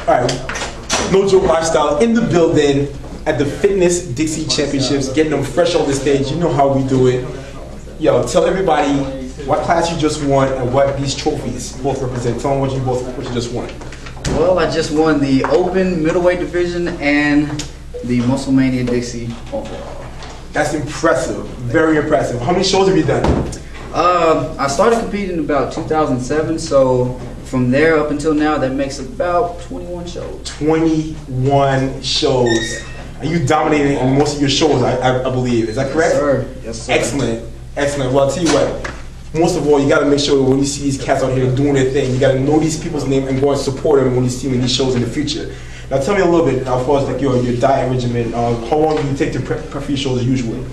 Alright, No Joke Lifestyle in the building at the Fitness Dixie Championships, getting them fresh on the stage. You know how we do it. Yo, tell everybody what class you just won and what these trophies both represent. Tell them what you just won. Well, I just won the Open Middleweight division and the MuscleMania Dixie overall. That's impressive, very impressive. How many shows have you done? I started competing in about 2007, so from there up until now, that makes about 21 shows. 21 shows. And you dominated in most of your shows, I believe. Is that correct? Yes, sir. Yes, sir. Excellent. Excellent. Well, I'll tell you what. Most of all, you got to make sure when you see these cats out here doing their thing, you got to know these people's name and go and support them when you see them in these shows in the future. Now, tell me a little bit as far as like your diet regimen. How long do you take to prep for your shows usually?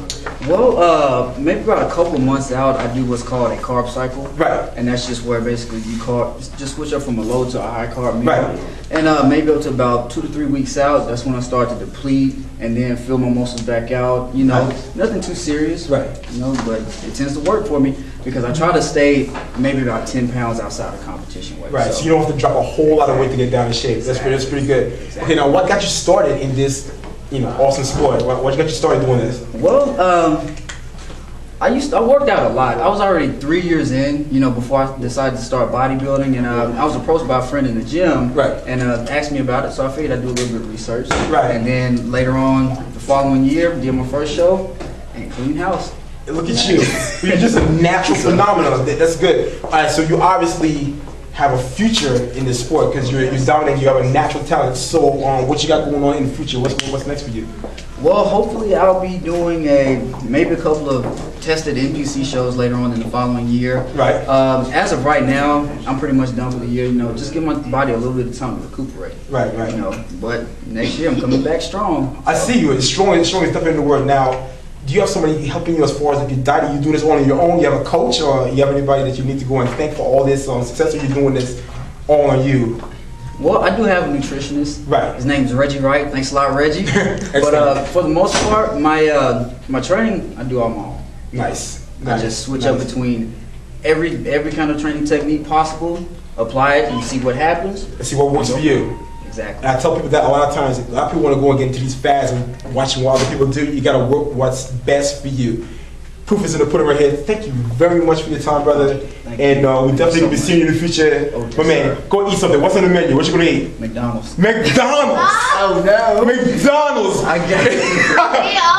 Well, maybe about a couple of months out, I do what's called a carb cycle. Right. And that's just where basically you just switch up from a low to a high carb meal. Right. And maybe up to about 2 to 3 weeks out, that's when I start to deplete and then fill my muscles back out. You know, nothing too serious. Right. You know, but it tends to work for me because I try to stay maybe about 10 pounds outside of competition weight. Right. So you don't have to drop a whole lot of weight to get down in shape. Exactly. That's pretty good. Exactly. Okay. Now, what got you started in this, awesome sport? What got you started doing this? Well, I worked out a lot. I was already 3 years in, before I decided to start bodybuilding, and I was approached by a friend in the gym, right, and asked me about it. So I figured I'd do a little bit of research, right, and then later on, the following year, did my first show and clean house. Look at you! You're just a natural phenomenon. That's good. All right, so you obviously have a future in this sport because you're dominating. You have a natural talent. So, what you got going on in the future? What's next for you? Well, hopefully I'll be doing maybe a couple of tested NPC shows later on in the following year. Right. As of right now, I'm pretty much done for the year. Just give my body a little bit of time to recuperate. Right, right. But next year I'm coming back strong. I see you. It's strong stuff in the world. Now, do you have somebody helping you as far as like your diet? You doing this all on your own? You have a coach, or you have anybody that you need to go and thank for all this success? Or you doing this all on you? Well, I do have a nutritionist. Right. His name's Reggie Wright. Thanks a lot, Reggie. But for the most part, my training, I do on my own. Nice. I just switch up between every kind of training technique possible, apply it, and see what happens. And see what works for you. Exactly. And I tell people that a lot of times. A lot of people want to go and get into these fads and watching what other people do. You got to work what's best for you. Proof is in the pudding right here. Thank you very much for your time, brother. And we definitely will be seeing you in the future. But man, go eat something. What's on the menu? What you gonna eat? McDonald's. McDonald's! Oh no! McDonald's! I got it.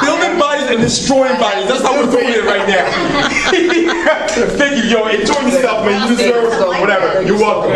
Building bodies and destroying bodies. That's how we're doing it right now. Thank you, yo. Enjoy yourself, man. You deserve whatever. You're welcome.